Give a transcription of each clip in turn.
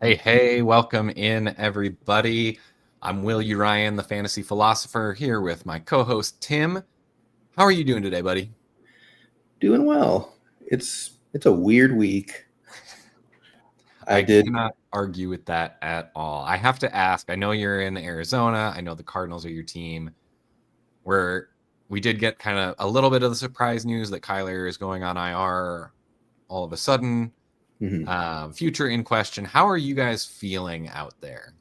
Hey, welcome in, everybody. I'm Will Ryan, the fantasy philosopher, here with my co-host, Tim. How are you doing today, buddy? Doing well. It's a weird week. I I did. cannot argue with that at all. I have to ask, I know you're in Arizona. I know the Cardinals are your team. Where we did get kind of a little bit of the surprise news that Kyler is going on IR all of a sudden. Mhm. Future in question. How are you guys feeling out there?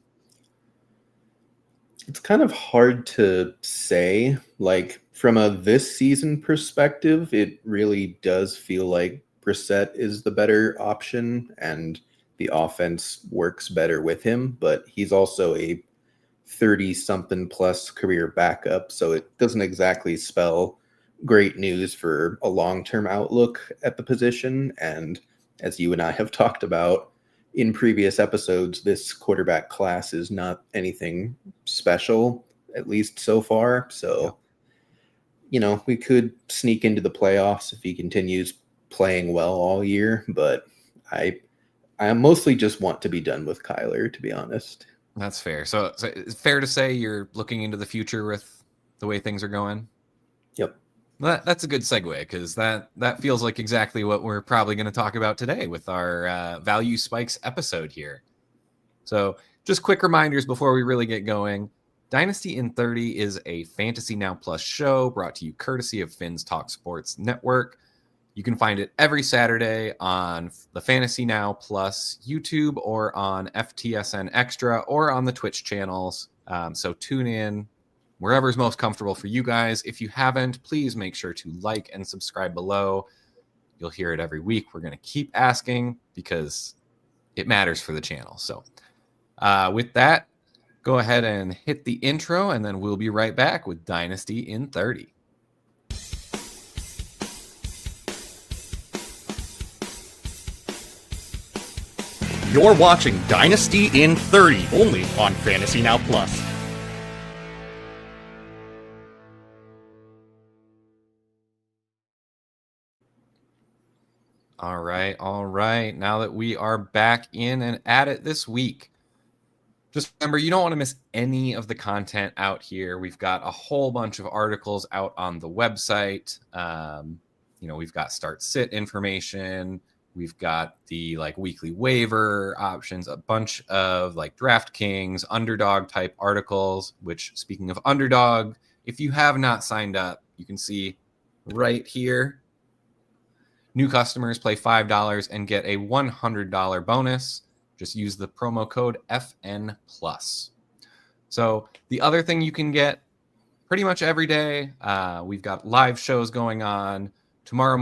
It's kind of hard to say. Like from a this season perspective, it really does feel like Brissett is the better option, and the offense works better with him. But he's also a 30-something plus career backup, so it doesn't exactly spell great news for a long-term outlook at the position. And as you and I have talked about in previous episodes, this quarterback class is not anything special, at least so far. Yeah. So, we could sneak into the playoffs if he continues playing well all year, but I I mostly just want to be done with Kyler, to be honest. That's fair. So it's fair to say you're looking into the future with the way things are going. Yep. That's a good segue because that feels like exactly what we're probably going to talk about today with our value spikes episode here. So just quick reminders before we really get going. Dynasty in 30 is a Fantasy Now Plus show brought to you courtesy of Finn's Talk Sports Network. You can find it every Saturday on the Fantasy Now Plus YouTube or on FTSN Extra or on the Twitch channels. So tune in wherever's most comfortable for you guys. If you haven't, please make sure to like and subscribe below. You'll hear it every week. We're going to keep asking because it matters for the channel. So with that, go ahead and hit the intro, and then we'll be right back with Dynasty in 30. You're watching Dynasty in 30, only on Fantasy Now Plus. All right. Now that we are back in and at it this week, just remember, you don't want to miss any of the content out here. We've got a whole bunch of articles out on the website. We've got start sit information. We've got the weekly waiver options, a bunch of DraftKings underdog type articles, which, speaking of underdog, if you have not signed up, you can see right here. New customers play $5 and get a $100 bonus. Just use the promo code FN+. So the other thing you can get pretty much every day, we've got live shows going on. Tomorrow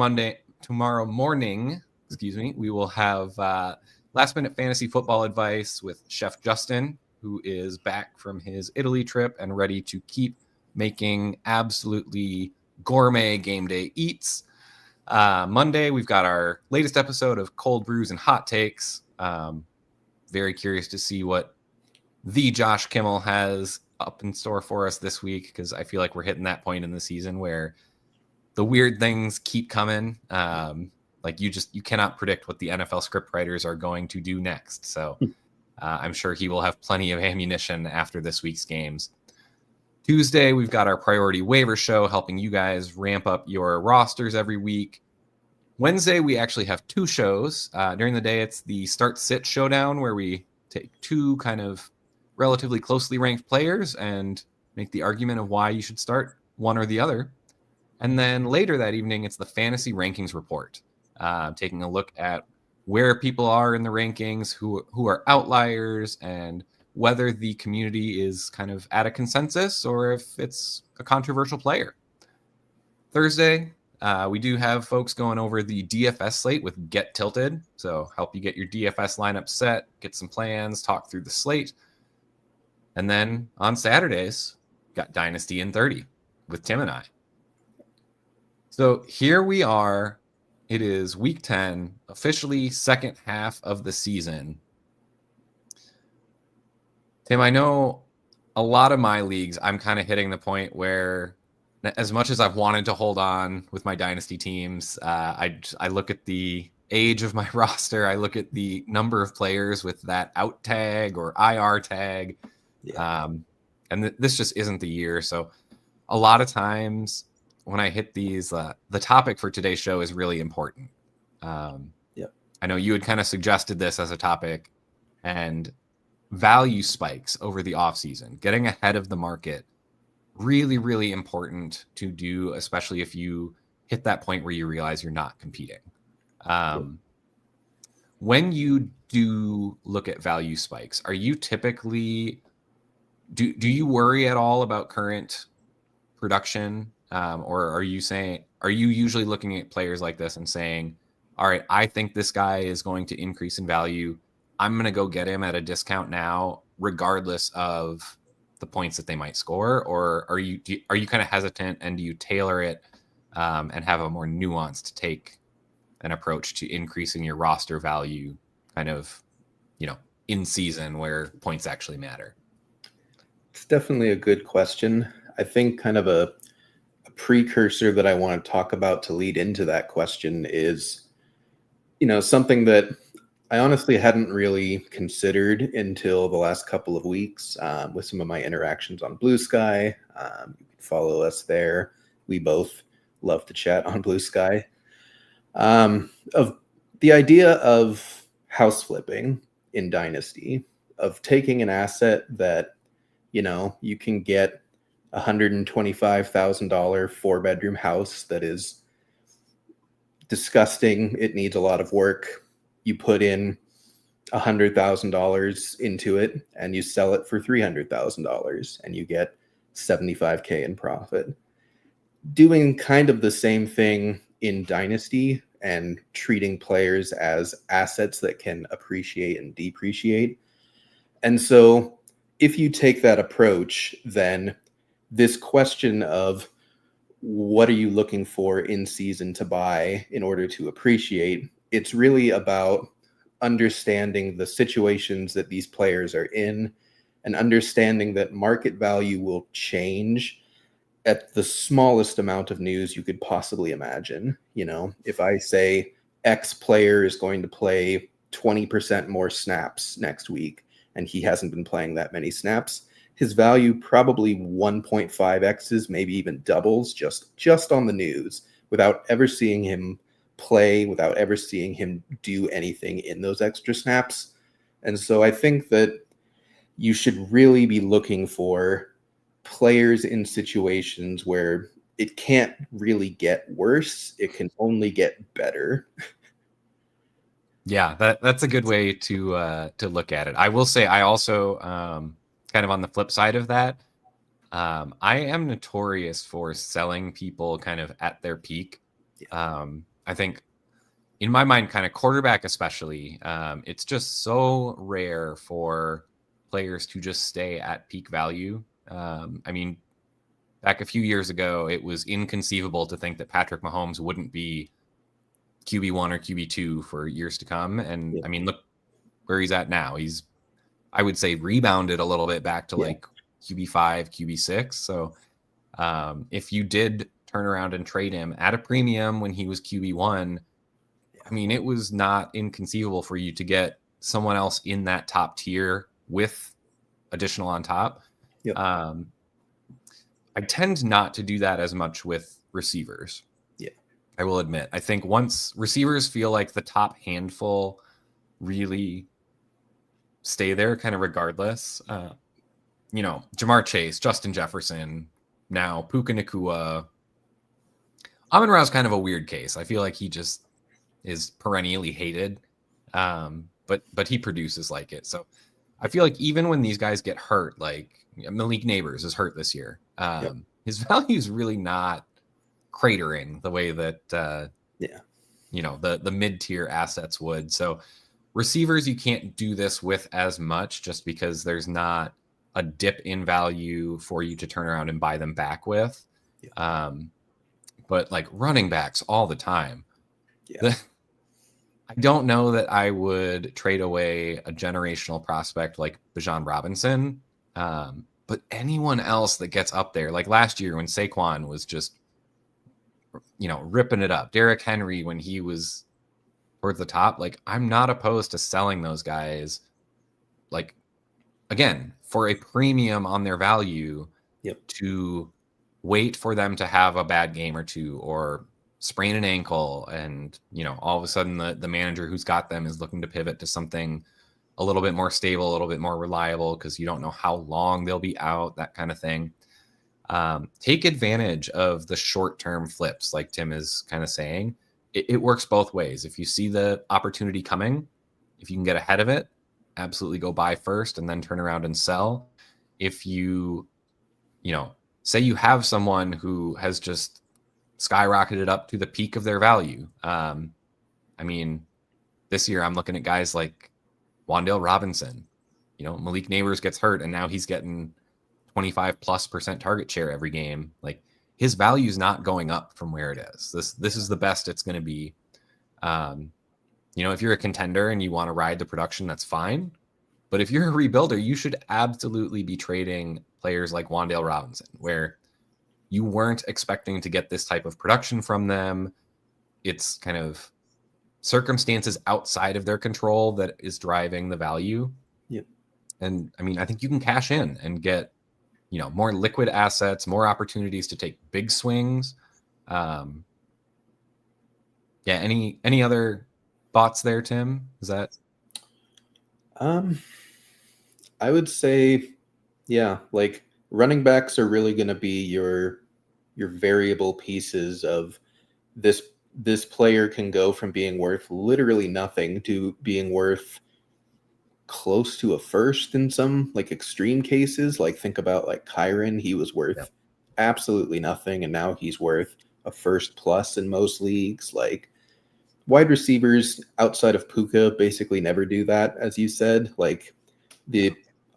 morning, we will have last minute fantasy football advice with Chef Justin, who is back from his Italy trip and ready to keep making absolutely gourmet game day eats. Monday, we've got our latest episode of Cold Brews and Hot Takes. Very curious to see what the Josh Kimmel has up in store for us this week, because I feel like we're hitting that point in the season where the weird things keep coming. You cannot predict what the NFL script writers are going to do next. So I'm sure he will have plenty of ammunition after this week's games. Tuesday, we've got our priority waiver show helping you guys ramp up your rosters every week. Wednesday, we actually have two shows. During the day, it's the Start Sit Showdown, where we take two kind of relatively closely ranked players and make the argument of why you should start one or the other. And then later that evening, it's the Fantasy Rankings Report, taking a look at where people are in the rankings, who are outliers, and whether the community is kind of at a consensus or if it's a controversial player. Thursday, we do have folks going over the DFS slate with Get Tilted. So help you get your DFS lineup set, get some plans, talk through the slate. And then on Saturdays, got Dynasty in 30 with Tim and I. So here we are. It is week 10, officially second half of the season. Tim, I know a lot of my leagues, I'm kind of hitting the point where, as much as I've wanted to hold on with my dynasty teams, I look at the age of my roster. I look at the number of players with that out tag or IR tag. Yeah. And this just isn't the year. So a lot of times when I hit these, the topic for today's show is really important. Yep. I know you had kind of suggested this as a topic, and value spikes over the off season, getting ahead of the market, really, really important to do, especially if you hit that point where you realize you're not competing. When you do look at value spikes, are you typically do you worry at all about current production, or are you usually looking at players like this and saying, all right, I think this guy is going to increase in value, I'm going to go get him at a discount now regardless of the points that they might score? Or are you kind of hesitant, and do you tailor it and have a more nuanced take an approach to increasing your roster value kind of, in season where points actually matter? It's definitely a good question. I think kind of a precursor that I want to talk about to lead into that question is, something that I honestly hadn't really considered until the last couple of weeks with some of my interactions on Blue Sky. You can follow us there. We both love to chat on Blue Sky. Of the idea of house flipping in Dynasty, of taking an asset that, you can get $125,000 4-bedroom house that is disgusting. It needs a lot of work. You put in $100,000 into it and you sell it for $300,000 and you get $75K in profit. Doing kind of the same thing in Dynasty and treating players as assets that can appreciate and depreciate. And so if you take that approach, then this question of what are you looking for in season to buy in order to appreciate, it's really about understanding the situations that these players are in and understanding that market value will change at the smallest amount of news you could possibly imagine. If I say X player is going to play 20% more snaps next week and he hasn't been playing that many snaps, his value probably 1.5x's, maybe even doubles just on the news without ever seeing him play, without ever seeing him do anything in those extra snaps. And so I think that you should really be looking for players in situations where it can't really get worse. It can only get better. Yeah, that's a good way to look at it. I will say I also kind of on the flip side of that, I am notorious for selling people kind of at their peak. I think in my mind, kind of quarterback especially, it's just so rare for players to just stay at peak value. I mean, back a few years ago, it was inconceivable to think that Patrick Mahomes wouldn't be QB1 or QB2 for years to come. And I mean, look where he's at now. He's, I would say, rebounded a little bit back to like QB5, QB6. So if you did turn around and trade him at a premium when he was QB1, I mean, it was not inconceivable for you to get someone else in that top tier with additional on top. I tend not to do that as much with receivers. I will admit. I think once receivers feel like the top handful really stay there kind of regardless. Jamar Chase, Justin Jefferson, now Puka Nacua. Amon-Ra is kind of a weird case. I feel like he just is perennially hated, but he produces like it. So I feel like even when these guys get hurt, like Malik Neighbors is hurt this year, his value is really not cratering the way that the mid-tier assets would. So receivers, you can't do this with as much just because there's not a dip in value for you to turn around and buy them back with. But like running backs all the time. I don't know that I would trade away a generational prospect like Bijan Robinson. But anyone else that gets up there, like last year when Saquon was just ripping it up. Derrick Henry when he was towards the top, like I'm not opposed to selling those guys, like again, for a premium on their value. Yep. To wait for them to have a bad game or two or sprain an ankle, and all of a sudden the manager who's got them is looking to pivot to something a little bit more stable, a little bit more reliable, because you don't know how long they'll be out, that kind of thing. Take advantage of the short-term flips, like Tim is kind of saying. It works both ways. If you see the opportunity coming, if you can get ahead of it, absolutely go buy first and then turn around and sell. If you say you have someone who has just skyrocketed up to the peak of their value. I mean, this year I'm looking at guys like Wan'Dale Robinson. Malik Neighbors gets hurt, and now he's getting 25+% target share every game. Like, his value is not going up from where it is. This is the best it's going to be. If you're a contender and you want to ride the production, that's fine. But if you're a rebuilder, you should absolutely be trading players like Wan'Dale Robinson, where you weren't expecting to get this type of production from them. It's kind of circumstances outside of their control that is driving the value. Yep. And I mean, I think you can cash in and get, more liquid assets, more opportunities to take big swings. Any other thoughts there, Tim? Is that? I would say, yeah, like running backs are really going to be your variable pieces of this player can go from being worth literally nothing to being worth close to a first in some like extreme cases. Like think about like Kyron, he was worth absolutely nothing, and now he's worth a first plus in most leagues. Like wide receivers outside of Puka basically never do that, as you said. Like the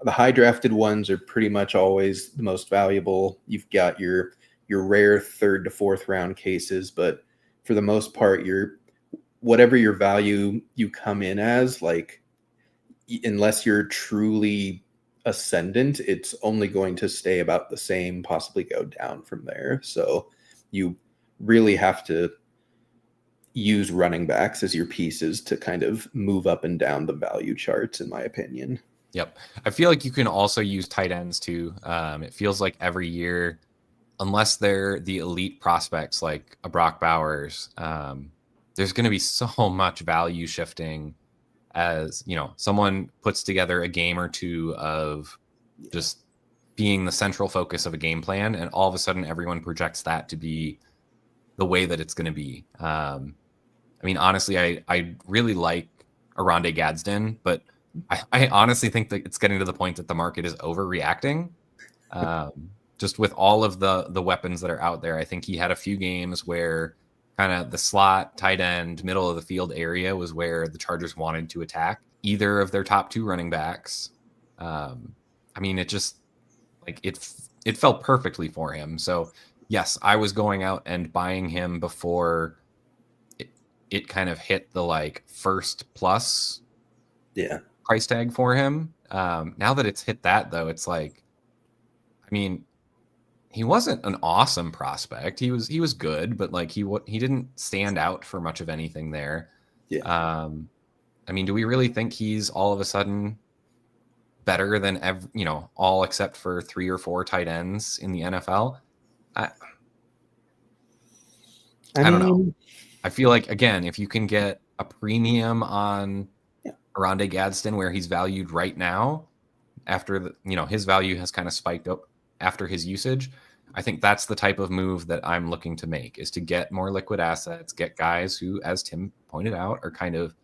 high drafted ones are pretty much always the most valuable. You've got your rare third to fourth round cases, but for the most part, whatever your value you come in as, like unless you're truly ascendant, it's only going to stay about the same, possibly go down from there. So you really have to use running backs as your pieces to kind of move up and down the value charts, in my opinion. Yep. I feel like you can also use tight ends too. It feels like every year, unless they're the elite prospects like a Brock Bowers, there's going to be so much value shifting as, someone puts together a game or two of just being the central focus of a game plan, and all of a sudden everyone projects that to be the way that it's going to be. I mean, honestly, I really like Aronde Gadsden, but I honestly think that it's getting to the point that the market is overreacting. Just with all of the weapons that are out there, I think he had a few games where kind of the slot, tight end, middle of the field area was where the Chargers wanted to attack either of their top two running backs. I mean, it just like it felt perfectly for him. So yes, I was going out and buying him before it kind of hit the like first plus price tag for him. Now that it's hit that though, it's like, I mean, he wasn't an awesome prospect. He was good, but like he didn't stand out for much of anything there. Yeah. I mean, do we really think he's all of a sudden better than all except for 3 or 4 tight ends in the NFL? I don't know. I feel like, again, if you can get a premium on Aronde Gadsden where he's valued right now, after his value has kind of spiked up after his usage, I think that's the type of move that I'm looking to make, is to get more liquid assets, get guys who, as Tim pointed out, are kind of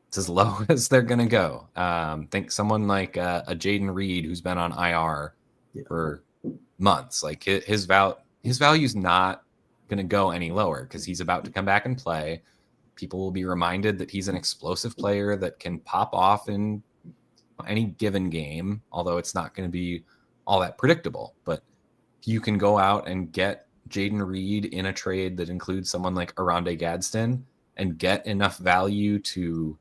it's as low as they're going to go. Think someone like a Jaden Reed who's been on IR for months. Like his value's not going to go any lower because he's about to come back and play. People will be reminded that he's an explosive player that can pop off in any given game, although it's not going to be all that predictable. But you can go out and get Jaden Reed in a trade that includes someone like Aronde Gadsden and get enough value to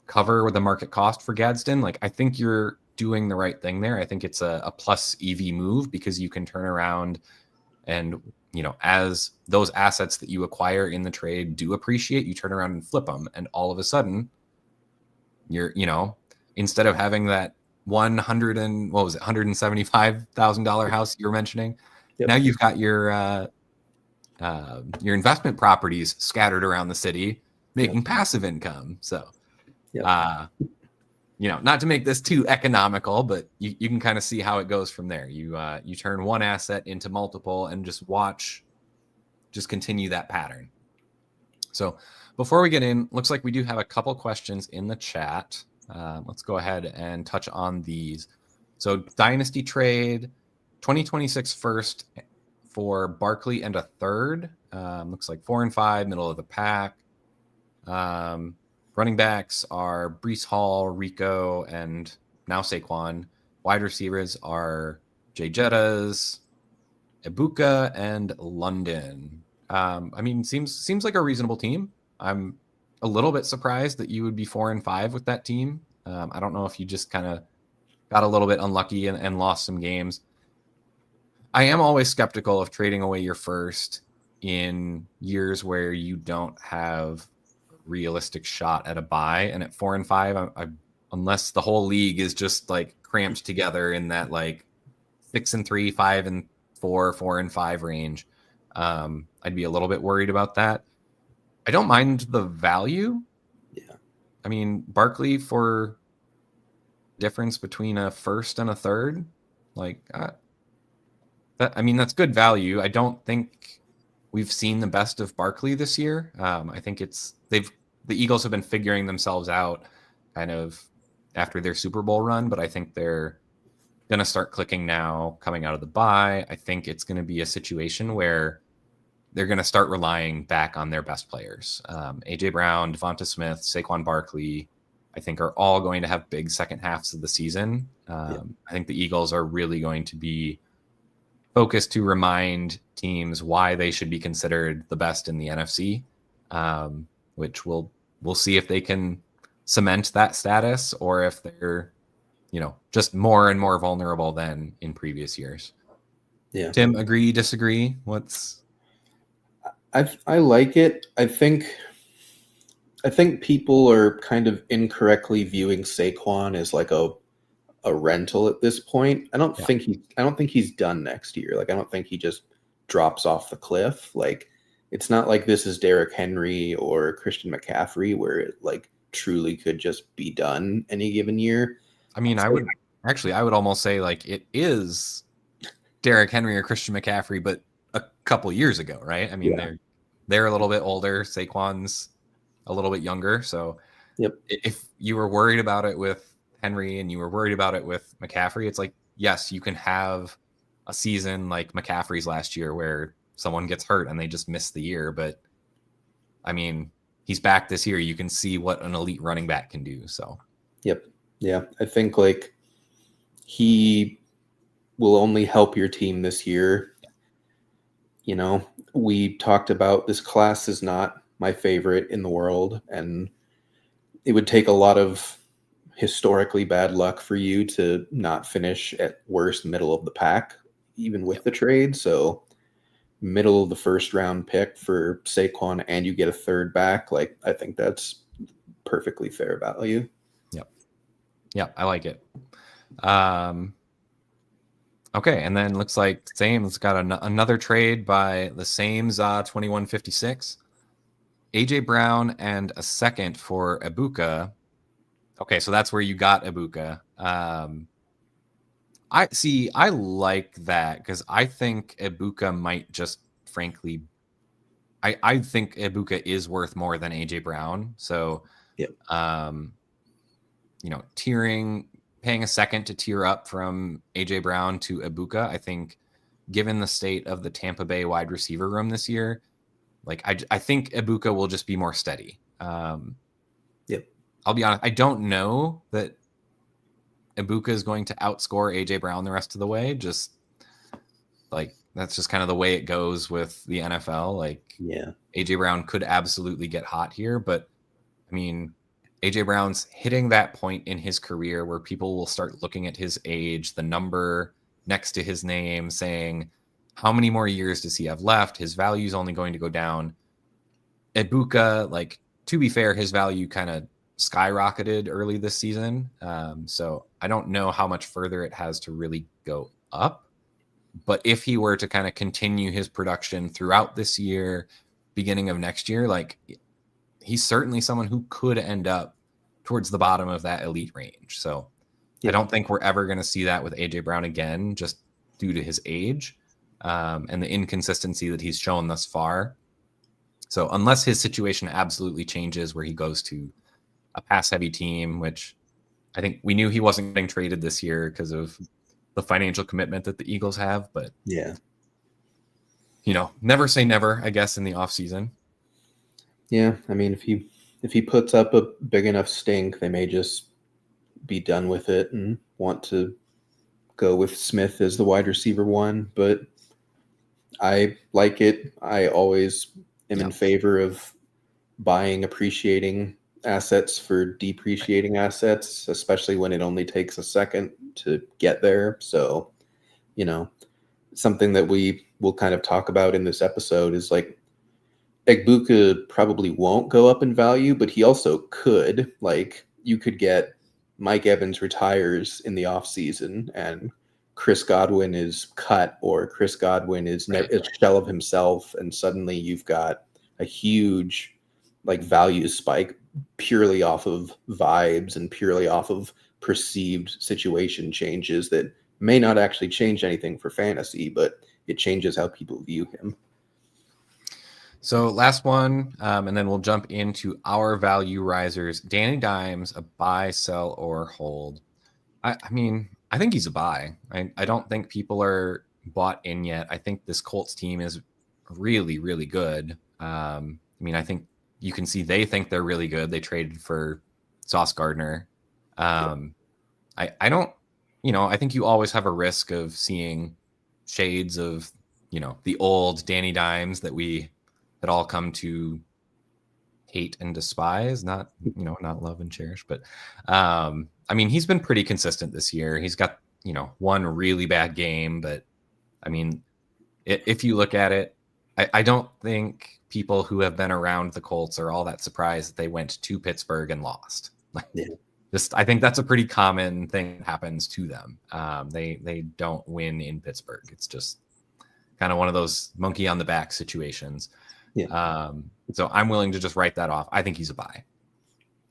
cover the market cost for Gadsden. Like, I think you're doing the right thing there. I think it's a plus EV move because you can turn around And, as those assets that you acquire in the trade do appreciate, you turn around and flip them. And all of a sudden, you're, instead of having that $175,000 house you were mentioning, now you've got your investment properties scattered around the city, making passive income. So, not to make this too economical, but you can kind of see how it goes from there. You turn one asset into multiple and just continue that pattern. So before we get in, looks like we do have a couple questions in the chat. Let's go ahead and touch on these. So Dynasty trade, 2026 first for Barkley and a third. Looks like 4 and 5, middle of the pack. Running backs are Breece Hall, Rico, and now Saquon. Wide receivers are Jay Jettas, Ibuka, and London. Seems like a reasonable team. I'm a little bit surprised that you would be 4 and 5 with that team. I don't know if you just kind of got a little bit unlucky and lost some games. I am always skeptical of trading away your first in years where you don't have realistic shot at a buy, and at 4 and 5, unless the whole league is just like cramped together in that like 6 and 3, 5 and 4, 4 and 5 range, I'd be a little bit worried about that. I don't mind the value. Yeah, I mean, Barkley for difference between a first and a third, like that's good value. I don't think we've seen the best of Barkley this year. I think the Eagles have been figuring themselves out kind of after their Super Bowl run, but I think they're going to start clicking now coming out of the bye. I think it's going to be a situation where they're going to start relying back on their best players. A.J. Brown, Devonta Smith, Saquon Barkley, I think are all going to have big second halves of the season. I think the Eagles are really going to be focused to remind teams why they should be considered the best in the NFC, which we'll see if they can cement that status or if they're, just more and more vulnerable than in previous years. Yeah. Tim, agree, disagree? I like it. I think people are kind of incorrectly viewing Saquon as like a rental at this point. I don't think he's done next year. Like, I don't think he just drops off the cliff. Like, it's not like this is Derrick Henry or Christian McCaffrey where it like truly could just be done any given year. I mean, I would almost say like it is Derrick Henry or Christian McCaffrey, but a couple years ago, right? I mean, they're a little bit older. Saquon's a little bit younger. So if you were worried about it with Henry and you were worried about it with McCaffrey, it's like, yes, you can have a season like McCaffrey's last year where someone gets hurt and they just miss the year. But I mean, he's back this year. You can see what an elite running back can do. So, yeah, I think like he will only help your team this year. We talked about this class is not my favorite in the world, and it would take a lot of historically bad luck for you to not finish at worst middle of the pack, even with the trade. So middle of the first round pick for Saquon and you get a third back. Like, I think that's perfectly fair value. Yep. I like it. Okay. And then looks like same, it's got another trade by the same 2156, AJ Brown and a second for Ibuka. Okay, so that's where you got Ibuka. I like that because I think Ibuka might just frankly, I think Ibuka is worth more than AJ Brown. So, paying a second to tier up from AJ Brown to Ibuka, I think, given the state of the Tampa Bay wide receiver room this year, like I think Ibuka will just be more steady. I'll be honest, I don't know that Ibuka is going to outscore AJ Brown the rest of the way. Just like that's just kind of the way it goes with the NFL. Like, AJ Brown could absolutely get hot here, but I mean, AJ Brown's hitting that point in his career where people will start looking at his age, the number next to his name, saying, how many more years does he have left? His value is only going to go down. Ibuka, like, to be fair, his value kind of skyrocketed early this season. So I don't know how much further it has to really go up. But if he were to kind of continue his production throughout this year, beginning of next year, like, he's certainly someone who could end up towards the bottom of that elite range. So I don't think we're ever going to see that with AJ Brown again, just due to his age and the inconsistency that he's shown thus far. So unless his situation absolutely changes where he goes to a pass-heavy team, which I think we knew he wasn't getting traded this year because of the financial commitment that the Eagles have. But, never say never, I guess, in the offseason. Yeah, I mean, if he puts up a big enough stink, they may just be done with it and want to go with Smith as the wide receiver 1. But I like it. I always am in favor of buying appreciating assets for depreciating assets, especially when it only takes a second to get there. So, something that we will kind of talk about in this episode is like Egbuka probably won't go up in value, but he also could. Like, you could get Mike Evans retires in the offseason and Chris Godwin is cut, or Chris Godwin is a shell of himself, and suddenly you've got a huge value spike purely off of vibes and purely off of perceived situation changes that may not actually change anything for fantasy, but it changes how people view him. So last one, and then we'll jump into our value risers. Danny Dimes, a buy, sell, or hold. I mean, I think he's a buy. I don't think people are bought in yet. I think this Colts team is really, really good. I think you can see they think they're really good. They traded for Sauce Gardner. I don't, I think you always have a risk of seeing shades of, the old Danny Dimes that we had all come to hate and despise, not love and cherish. But he's been pretty consistent this year. He's got, one really bad game, but if you look at it, I don't think people who have been around the Colts are all that surprised that they went to Pittsburgh and lost. I think that's a pretty common thing that happens to them. They don't win in Pittsburgh. It's just kind of one of those monkey on the back situations. So I'm willing to just write that off. I think he's a buy.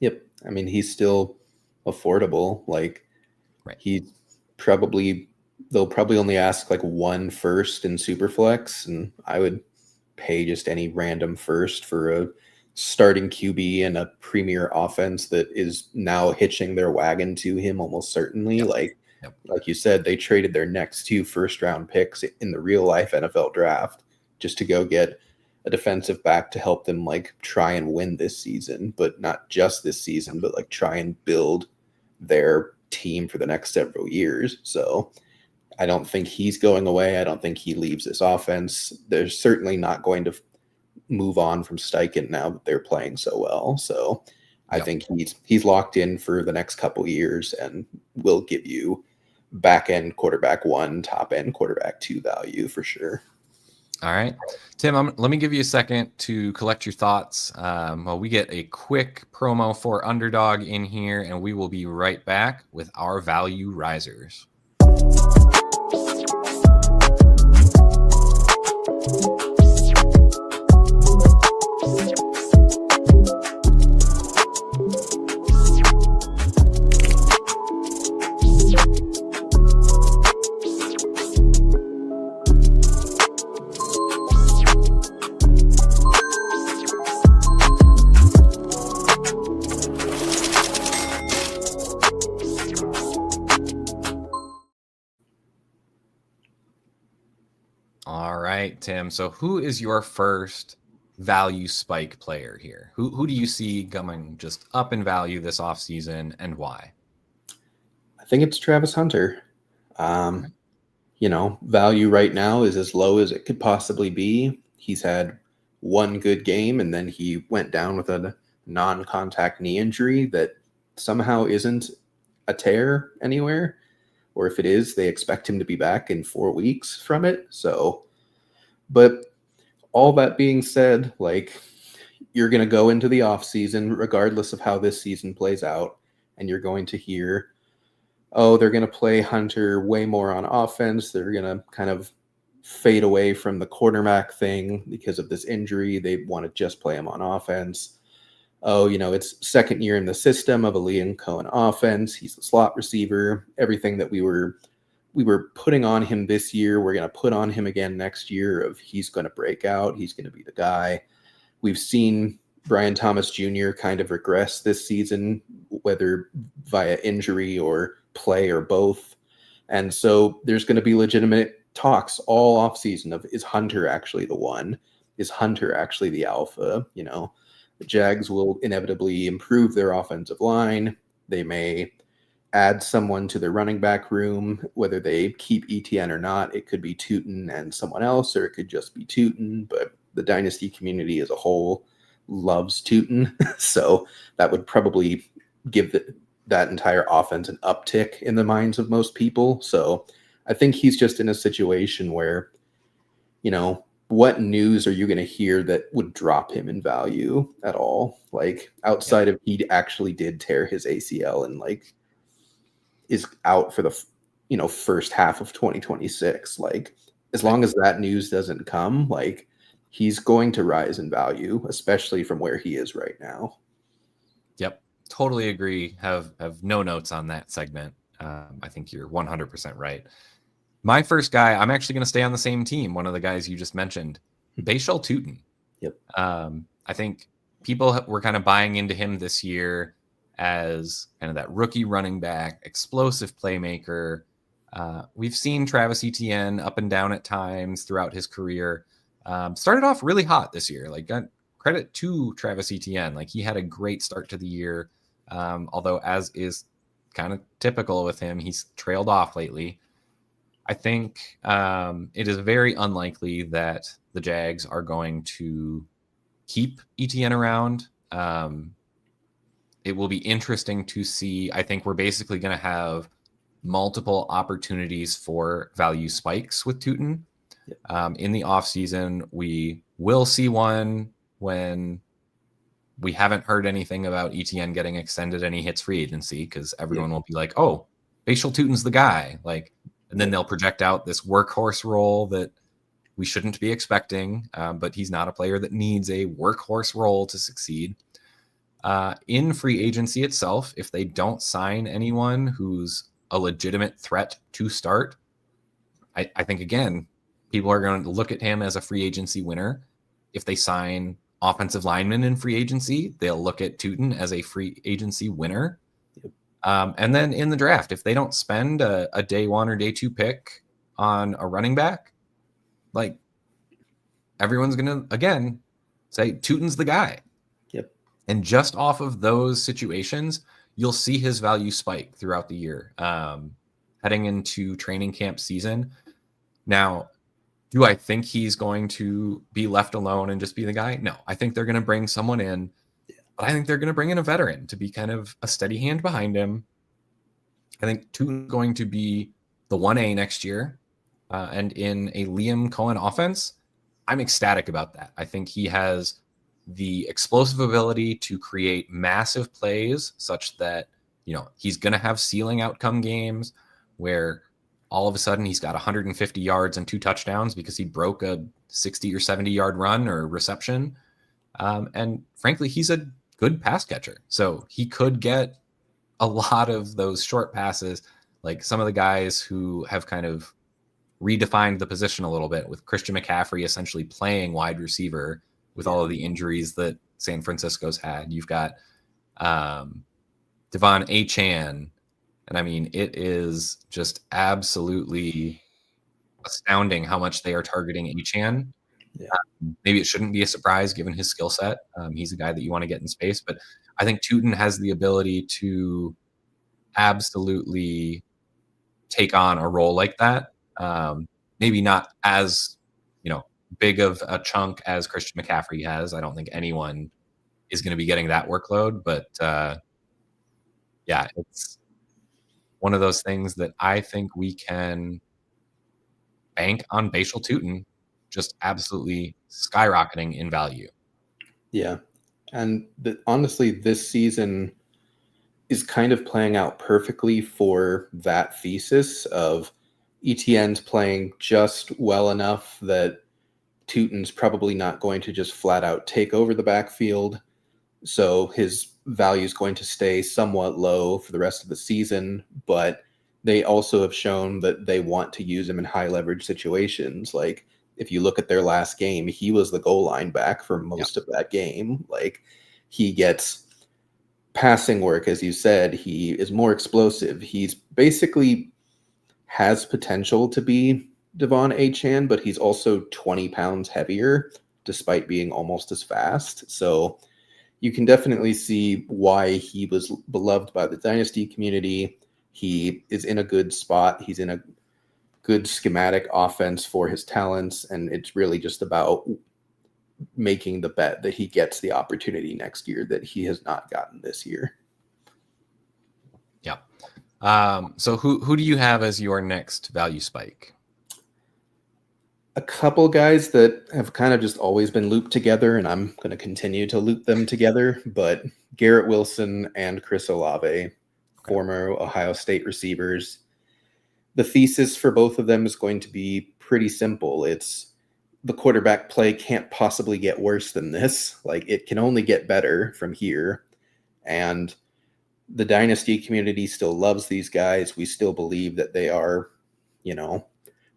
Yep. He's still affordable. They'll probably only ask 1 first in Superflex, and I would pay just any random first for a starting QB and a premier offense that is now hitching their wagon to him almost certainly. Like you said, they traded their next 2 first-round picks in the real-life NFL draft just to go get a defensive back to help them try and win this season, but not just this season, but try and build their team for the next several years. So I don't think he's going away. I don't think he leaves this offense. They're certainly not going to move on from Steichen now that they're playing so well. So I think he's locked in for the next couple years and will give you back end quarterback 1, top end quarterback 2 value for sure. All right, Tim, let me give you a second to collect your thoughts. While we get a quick promo for Underdog in here, and we will be right back with our value risers. All right, Tim. So who is your first value spike player here? Who do you see coming just up in value this offseason, and why? I think it's Travis Hunter. Value right now is as low as it could possibly be. He's had 1 good game, and then he went down with a non-contact knee injury that somehow isn't a tear anywhere. Or if it is, they expect him to be back in 4 weeks from it. So But all that being said, like, you're going to go into the off season, regardless of how this season plays out, and you're going to hear, oh, they're going to play Hunter way more on offense. They're going to kind of fade away from the quarterback thing because of this injury. They want to just play him on offense. Oh, it's second year in the system of a Liam Cohen offense. He's the slot receiver. Everything that we were putting on him this year, we're going to put on him again next year of he's going to break out. He's going to be the guy. We've seen Brian Thomas Jr. kind of regress this season, whether via injury or play or both. And so there's going to be legitimate talks all offseason of, is Hunter actually the one? Is Hunter actually the alpha? The Jags will inevitably improve their offensive line. They may add someone to their running back room, whether they keep ETN or not. It could be Tootin and someone else, or it could just be Tootin, but the Dynasty community as a whole loves Tootin. So that would probably give that entire offense an uptick in the minds of most people. So I think he's just in a situation where, what news are you going to hear that would drop him in value at all? Like, outside of he actually did tear his ACL and like is out for the first half of 2026. Like, as long as that news doesn't come, like, he's going to rise in value, especially from where he is right now. Yep, totally agree. Have no notes on that segment. I think you're 100% right. My first guy, I'm actually going to stay on the same team. One of the guys you just mentioned, Bashal Tootin. Yep. I think people were kind of buying into him this year as kind of that rookie running back, explosive playmaker. We've seen Travis Etienne up and down at times throughout his career. Started off really hot this year. Like, got credit to Travis Etienne. Like, he had a great start to the year. Although, as is kind of typical with him, he's trailed off lately. I think it is very unlikely that the Jags are going to keep Etienne around. It will be interesting to see. I think we're basically going to have multiple opportunities for value spikes with Tootin. In the offseason. We will see one when we haven't heard anything about ETN getting extended and he hits free agency, because everyone will be like, oh, Bashal Tootin's the guy. Like, and then they'll project out this workhorse role that we shouldn't be expecting, but he's not a player that needs a workhorse role to succeed. In free agency itself, if they don't sign anyone who's a legitimate threat to start, I think, again, people are going to look at him as a free agency winner. If they sign offensive linemen in free agency, they'll look at Tootin as a free agency winner. And then in the draft, if they don't spend a day one or day two pick on a running back, like, everyone's going to, again, say Tootin's the guy. Yep. And just off of those situations, you'll see his value spike throughout the year, heading into training camp season. Now, do I think he's going to be left alone and just be the guy? No, I think they're going to bring someone in, but I think they're going to bring in a veteran to be kind of a steady hand behind him. I think Tootin's going to be the 1A next year, and in a Liam Cohen offense, I'm ecstatic about that. I think he has the explosive ability to create massive plays such that, he's going to have ceiling outcome games where all of a sudden he's got 150 yards and 2 touchdowns because he broke a 60 or 70 yard run or reception. And frankly, he's a good pass catcher. So he could get a lot of those short passes, like some of the guys who have kind of redefined the position a little bit, with Christian McCaffrey essentially playing wide receiver with all of the injuries that San Francisco's had. You've got Devon Achane. And I mean, it is just absolutely astounding how much they are targeting Achane. Yeah. Maybe it shouldn't be a surprise given his skill set. He's a guy that you want to get in space, but I think Tootin has the ability to absolutely take on a role like that. Maybe not as, big of a chunk as Christian McCaffrey has. I don't think anyone is going to be getting that workload, but yeah, it's one of those things that I think we can bank on Bashal Tootin just absolutely skyrocketing in value. Yeah. And honestly, this season is kind of playing out perfectly for that thesis of ETN's playing just well enough that Tootin's probably not going to just flat out take over the backfield. So his value is going to stay somewhat low for the rest of the season, but they also have shown that they want to use him in high leverage situations. Like if you look at their last game, he was the goal line back for most of that game. Like he gets passing work, as you said. He is more explosive. He's basically has potential to be Devon Achane, but he's also 20 pounds heavier despite being almost as fast. So you can definitely see why he was beloved by the Dynasty community. He is in a good spot. He's in a good schematic offense for his talents, and it's really just about making the bet that he gets the opportunity next year that he has not gotten this year. Yeah. So who do you have as your next value spike? A couple guys that have kind of just always been looped together, and I'm going to continue to loop them together, but Garrett Wilson and Chris Olave, former Ohio State receivers. The thesis for both of them is going to be pretty simple. It's the quarterback play can't possibly get worse than this. Like it can only get better from here. And the Dynasty community still loves these guys. We still believe that they are,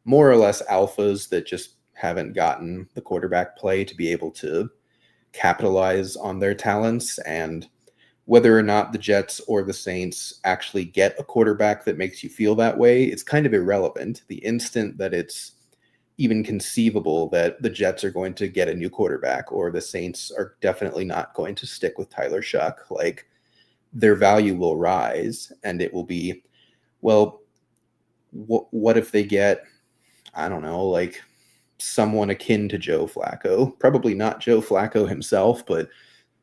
more or less alphas that just haven't gotten the quarterback play to be able to capitalize on their talents. And whether or not the Jets or the Saints actually get a quarterback that makes you feel that way, it's kind of irrelevant. The instant that it's even conceivable that the Jets are going to get a new quarterback or the Saints are definitely not going to stick with Tyler Shuck, like their value will rise, and it will be, well, what if they get, I don't know, like someone akin to Joe Flacco? Probably not Joe Flacco himself, but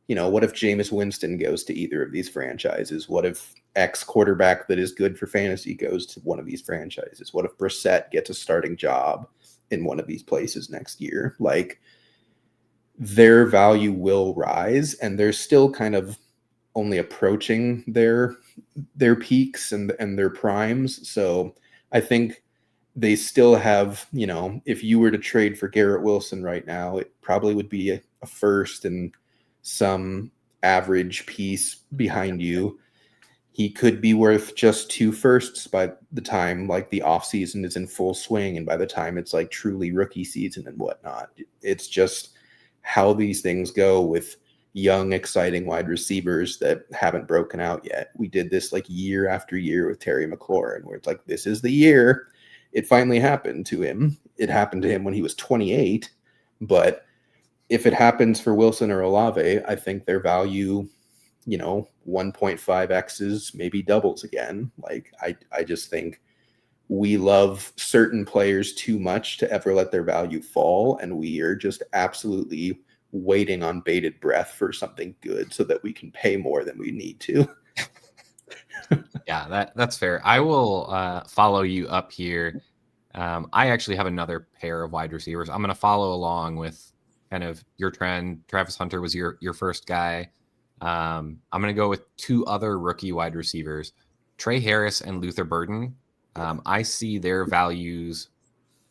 what if Jameis Winston goes to either of these franchises? What if X quarterback that is good for fantasy goes to one of these franchises? What if Brissett gets a starting job in one of these places next year? Like their value will rise, and they're still kind of only approaching their peaks and their primes. So I think they still have, if you were to trade for Garrett Wilson right now, it probably would be a first and some average piece behind you. He could be worth just 2 firsts by the time like the offseason is in full swing and by the time it's like truly rookie season and whatnot. It's just how these things go with young, exciting wide receivers that haven't broken out yet. We did this like year after year with Terry McLaurin, where it's like, this is the year. It finally happened to him. It happened to him when he was 28, but if it happens for Wilson or Olave, I think their value, 1.5x's, maybe doubles again. Like I just think we love certain players too much to ever let their value fall, and we are just absolutely waiting on bated breath for something good so that we can pay more than we need to. Yeah, that's fair. I will follow you up here. I actually have another pair of wide receivers. I'm going to follow along with kind of your trend. Travis Hunter was your first guy. I'm going to go with 2 other rookie wide receivers, Trey Harris and Luther Burden. I see their values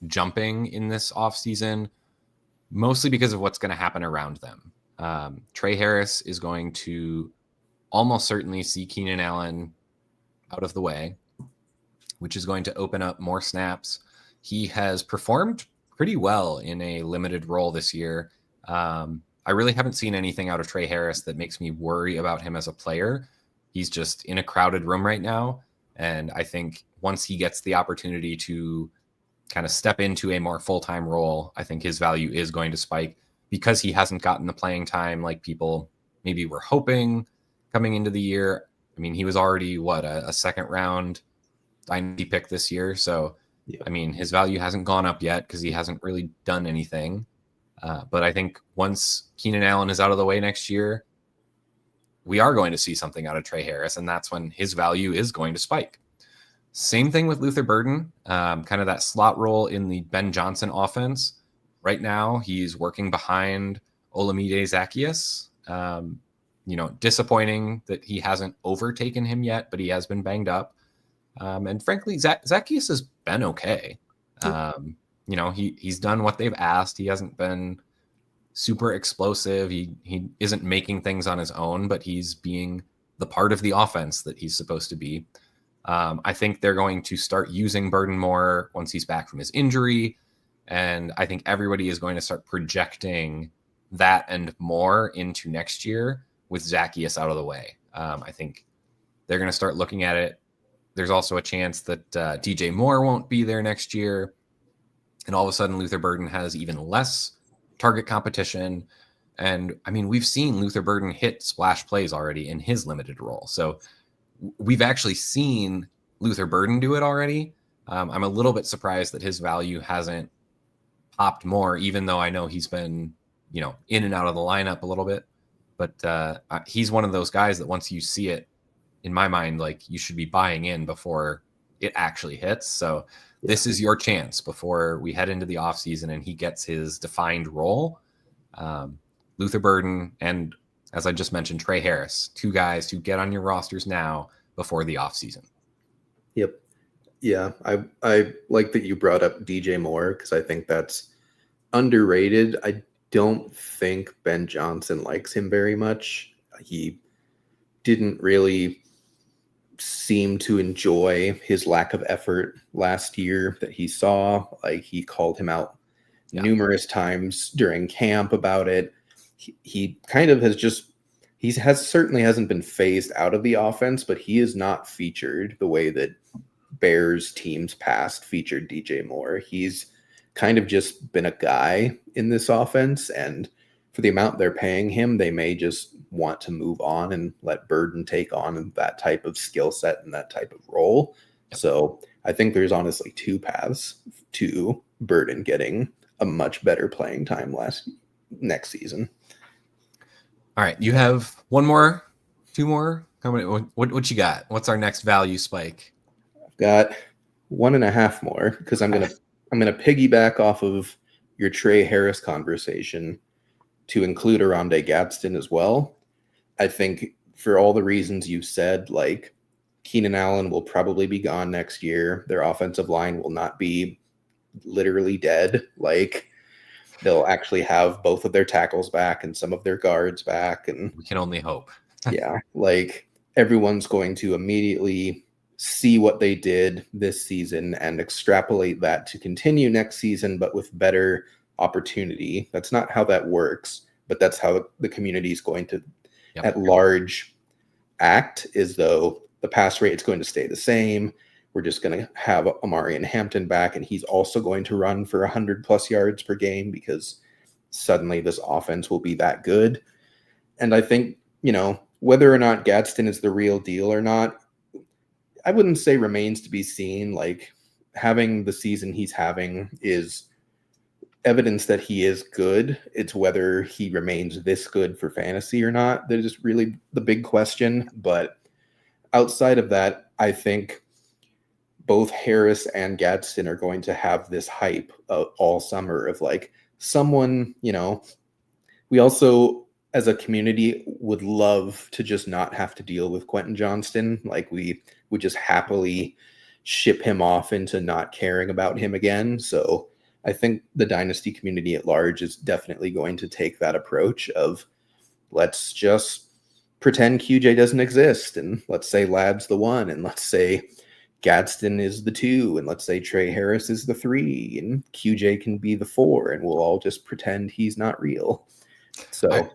jumping in this offseason, mostly because of what's going to happen around them. Trey Harris is going to almost certainly see Keenan Allen out of the way, which is going to open up more snaps. He has performed pretty well in a limited role this year. I really haven't seen anything out of Trey Harris that makes me worry about him as a player. He's just in a crowded room right now. And I think once he gets the opportunity to kind of step into a more full-time role, I think his value is going to spike because he hasn't gotten the playing time like people maybe were hoping coming into the year. I mean, he was already a second round Dynasty pick this year. So, yeah. I mean, his value hasn't gone up yet because he hasn't really done anything. But I think once Keenan Allen is out of the way next year, we are going to see something out of Trey Harris, and that's when his value is going to spike. Same thing with Luther Burden, kind of that slot role in the Ben Johnson offense. right now he's working behind Olamide Zacchaeus. Disappointing that he hasn't overtaken him yet, but he has been banged up. And frankly, Zacchaeus has been okay. He's done what they've asked. He hasn't been super explosive. He isn't making things on his own, but he's being the part of the offense that he's supposed to be. I think they're going to start using Burden more once he's back from his injury. And I think everybody is going to start projecting that and more into next year with Zacchaeus out of the way. I think they're going to start looking at it. There's also a chance that DJ Moore won't be there next year. And all of a sudden, Luther Burden has even less target competition. And I mean, we've seen Luther Burden hit splash plays already in his limited role. So we've actually seen Luther Burden do it already. I'm a little bit surprised that his value hasn't popped more, even though I know he's been, in and out of the lineup a little bit. But he's one of those guys that once you see it, in my mind, like you should be buying in before it actually hits. So this is your chance before we head into the offseason and he gets his defined role. Luther Burden and, as I just mentioned, Trey Harris, two guys to get on your rosters now before the offseason. Yep. Yeah, I like that you brought up DJ Moore because I think that's underrated. I don't think Ben Johnson likes him very much. He didn't really seem to enjoy his lack of effort last year that he saw. Like, he called him out numerous times during camp about it. He kind of certainly hasn't been phased out of the offense, but he is not featured the way that Bears teams past featured DJ Moore. He's kind of just been a guy in this offense, and for the amount they're paying him, they may just want to move on and let Burden take on that type of skill set and that type of role. Yep. So I think there's honestly two paths to Burden getting a much better playing time next season. All right, you have two more. How many? What you got? What's our next value spike? I've got 1.5 more because I'm gonna piggyback off of your Trey Harris conversation to include Oronde Gadsden as well. I think for all the reasons you said, like Keenan Allen will probably be gone next year. Their offensive line will not be literally dead. Like, they'll actually have both of their tackles back and some of their guards back. And we can only hope. Yeah, like everyone's going to immediately see what they did this season and extrapolate that to continue next season, but with better opportunity. That's not how that works, but that's how the community is going to at large act, as though the pass rate is going to stay the same. We're just going to have Amarian Hampton back, and he's also going to run for 100+ yards per game because suddenly this offense will be that good. And I think, whether or not Gadsden is the real deal or not, I wouldn't say remains to be seen. Like, having the season he's having is evidence that he is good. It's whether he remains this good for fantasy or not that is really the big question. But outside of that, I think both Harris and Gadsden are going to have this hype all summer of like someone, we also as a community would love to just not have to deal with Quentin Johnston. Like, we would just happily ship him off into not caring about him again. So I think the Dynasty community at large is definitely going to take that approach of let's just pretend QJ doesn't exist. And let's say Ladd's the 1, and let's say Gadsden is the 2, and let's say Trey Harris is the 3, and QJ can be the 4, and we'll all just pretend he's not real. So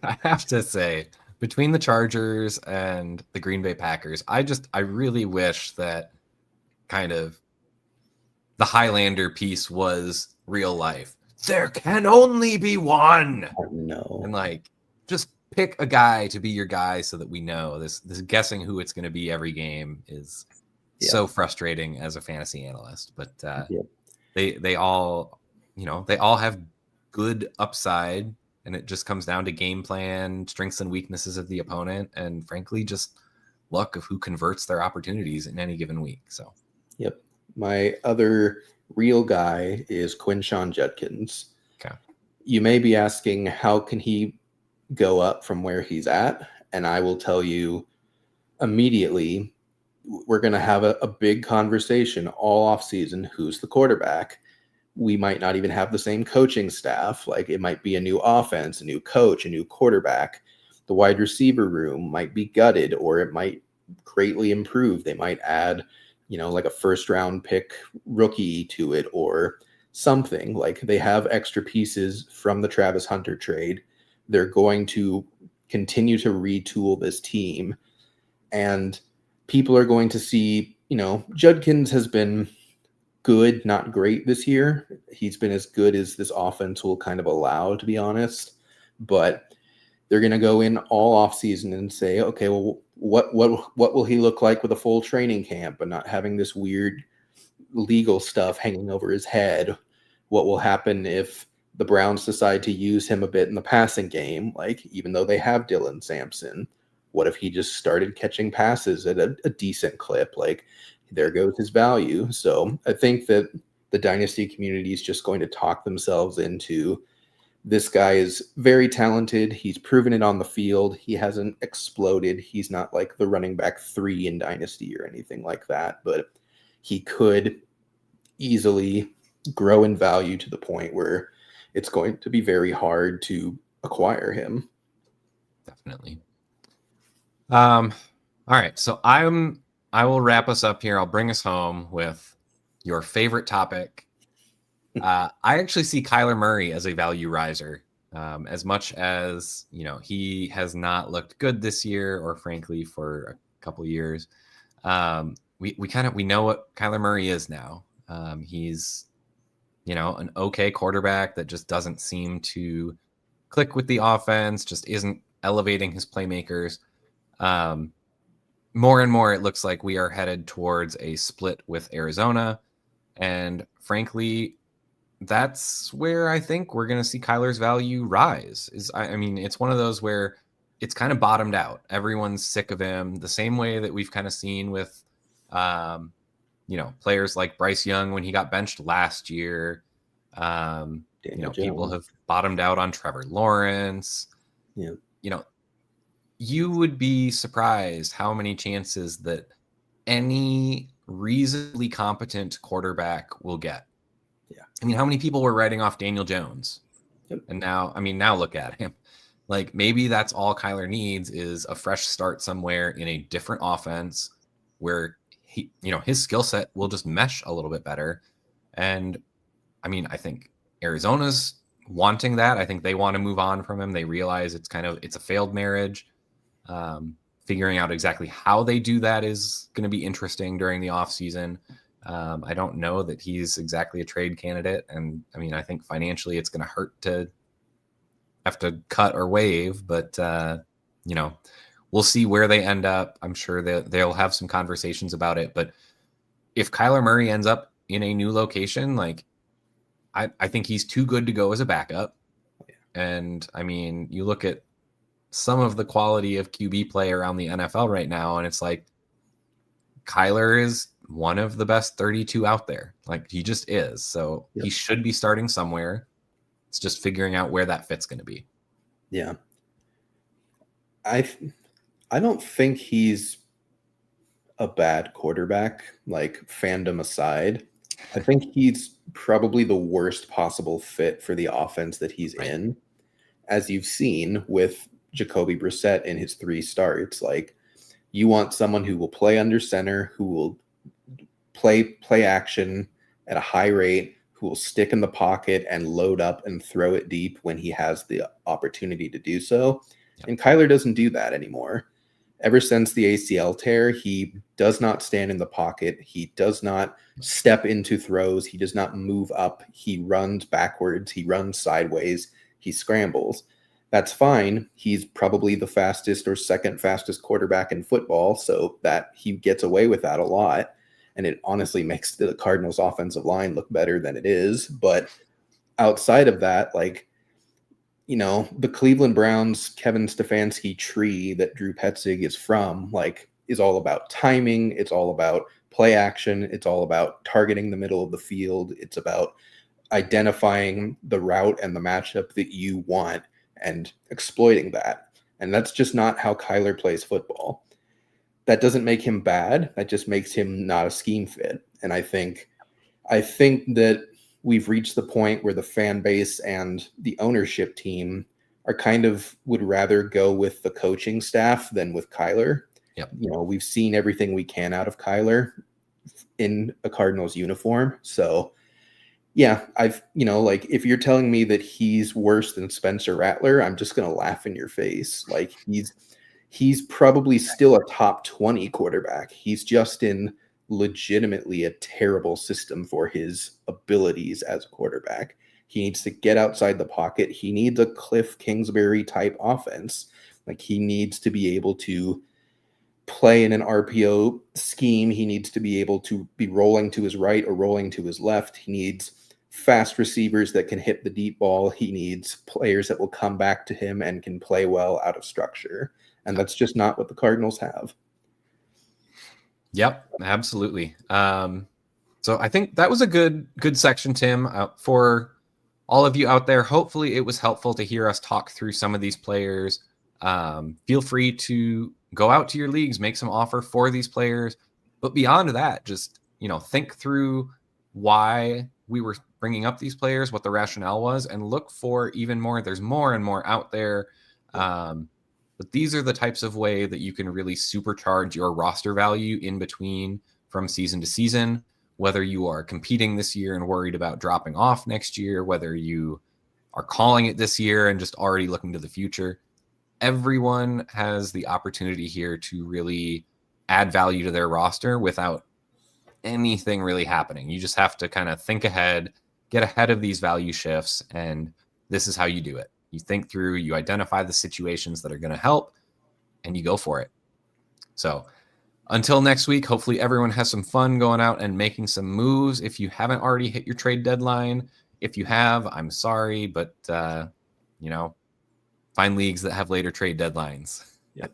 I have to say, between the Chargers and the Green Bay Packers, I really wish that kind of the Highlander piece was real life. There can only be one. Oh, no. And like, just pick a guy to be your guy so that we know this guessing who it's going to be every game is so frustrating as a fantasy analyst. But they all, they all have good upside, and it just comes down to game plan, strengths and weaknesses of the opponent, and frankly, just luck of who converts their opportunities in any given week. So, my other real guy is Quinshon Judkins. Okay. You may be asking, how can he go up from where he's at? And I will tell you immediately, we're going to have a big conversation all offseason. Who's the quarterback? We might not even have the same coaching staff. Like, it might be a new offense, a new coach, a new quarterback. The wide receiver room might be gutted, or it might greatly improve. They might add, like a first round pick rookie to it or something. Like, they have extra pieces from the Travis Hunter trade. They're going to continue to retool this team, and people are going to see, Judkins has been good, not great this year. He's been as good as this offense will kind of allow, to be honest. But they're going to go in all offseason and say, okay, well, what will he look like with a full training camp and not having this weird legal stuff hanging over his head? What will happen if the Browns decide to use him a bit in the passing game? Like, even though they have Dylan Sampson, what if he just started catching passes at a decent clip? Like, there goes his value. So I think that the Dynasty community is just going to talk themselves into, this guy is very talented. He's proven it on the field. He hasn't exploded. He's not like the running back 3 in Dynasty or anything like that, but he could easily grow in value to the point where it's going to be very hard to acquire him. Definitely. All right. So I will wrap us up here. I'll bring us home with your favorite topic. I actually see Kyler Murray as a value riser. As much as, he has not looked good this year, or frankly for a couple years. We know what Kyler Murray is now. He's, an okay quarterback that just doesn't seem to click with the offense, just isn't elevating his playmakers. More and more, it looks like we are headed towards a split with Arizona. And frankly, that's where I think we're going to see Kyler's value rise. It's one of those where it's kind of bottomed out. Everyone's sick of him, the same way that we've kind of seen with, players like Bryce Young when he got benched last year. People have bottomed out on Trevor Lawrence. Yeah. You would be surprised how many chances that any reasonably competent quarterback will get. Yeah. How many people were writing off Daniel Jones? Yep. And now look at him. Like, maybe that's all Kyler needs is a fresh start somewhere in a different offense where he, his skill set will just mesh a little bit better. And I think Arizona's wanting that. I think they want to move on from him. They realize it's a failed marriage. Figuring out exactly how they do that is going to be interesting during the offseason. I don't know that he's exactly a trade candidate. And I think financially it's going to hurt to have to cut or waive, but we'll see where they end up. I'm sure that they'll have some conversations about it, but if Kyler Murray ends up in a new location, like, I think he's too good to go as a backup. And you look at some of the quality of QB play around the NFL right now, and it's like Kyler is one of the best 32 out there. Like, he just is. So He should be starting somewhere. It's just figuring out where that fit's going to be. Yeah. I don't think he's a bad quarterback, like, fandom aside. I think he's probably the worst possible fit for the offense that he's in, as you've seen with Jacoby Brissett in his 3 starts. Like, you want someone who will play under center, who will play action at a high rate, who will stick in the pocket and load up and throw it deep when he has the opportunity to do so. Yep. And Kyler doesn't do that anymore. Ever since the ACL tear, he does not stand in the pocket. He does not step into throws. He does not move up. He runs backwards. He runs sideways. He scrambles. That's fine. He's probably the fastest or second fastest quarterback in football, so that he gets away with that a lot. And it honestly makes the Cardinals' offensive line look better than it is. But outside of that, the Cleveland Browns, Kevin Stefanski tree that Drew Petzing is from, like, is all about timing. It's all about play action. It's all about targeting the middle of the field. It's about identifying the route and the matchup that you want and exploiting that. And that's just not how Kyler plays football. That doesn't make him bad. That just makes him not a scheme fit. And I think that we've reached the point where the fan base and the ownership team are kind of would rather go with the coaching staff than with Kyler. Yep. We've seen everything we can out of Kyler in a Cardinals uniform. So yeah, if you're telling me that he's worse than Spencer Rattler, I'm just going to laugh in your face. Like he's probably still a top 20 quarterback. He's just in legitimately a terrible system for his abilities as a quarterback. He needs to get outside the pocket. He needs a Cliff Kingsbury type offense. Like he needs to be able to play in an RPO scheme. He needs to be able to be rolling to his right or rolling to his left. He needs fast receivers that can hit the deep ball. He needs players that will come back to him and can play well out of structure. And that's just not what the Cardinals have. Yep, absolutely. So I think that was a good section, Tim, for all of you out there. Hopefully it was helpful to hear us talk through some of these players. Feel free to go out to your leagues, make some offer for these players. But beyond that, just, think through why we were bringing up these players, what the rationale was, and look for even more. There's more and more out there. But these are the types of way that you can really supercharge your roster value in between from season to season, whether you are competing this year and worried about dropping off next year, whether you are calling it this year and just already looking to the future. Everyone has the opportunity here to really add value to their roster without anything really happening. You just have to kind of think ahead, get ahead of these value shifts, and this is how you do it. You think through, you identify the situations that are going to help, and you go for it. So until next week, hopefully everyone has some fun going out and making some moves. If you haven't already hit your trade deadline, if you have, I'm sorry, but, find leagues that have later trade deadlines. Yep.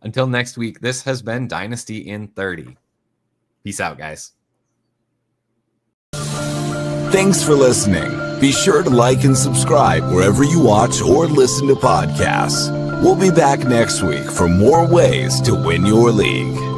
Until next week, this has been Dynasty in 30. Peace out, guys. Thanks for listening. Be sure to like and subscribe wherever you watch or listen to podcasts. We'll be back next week for more ways to win your league.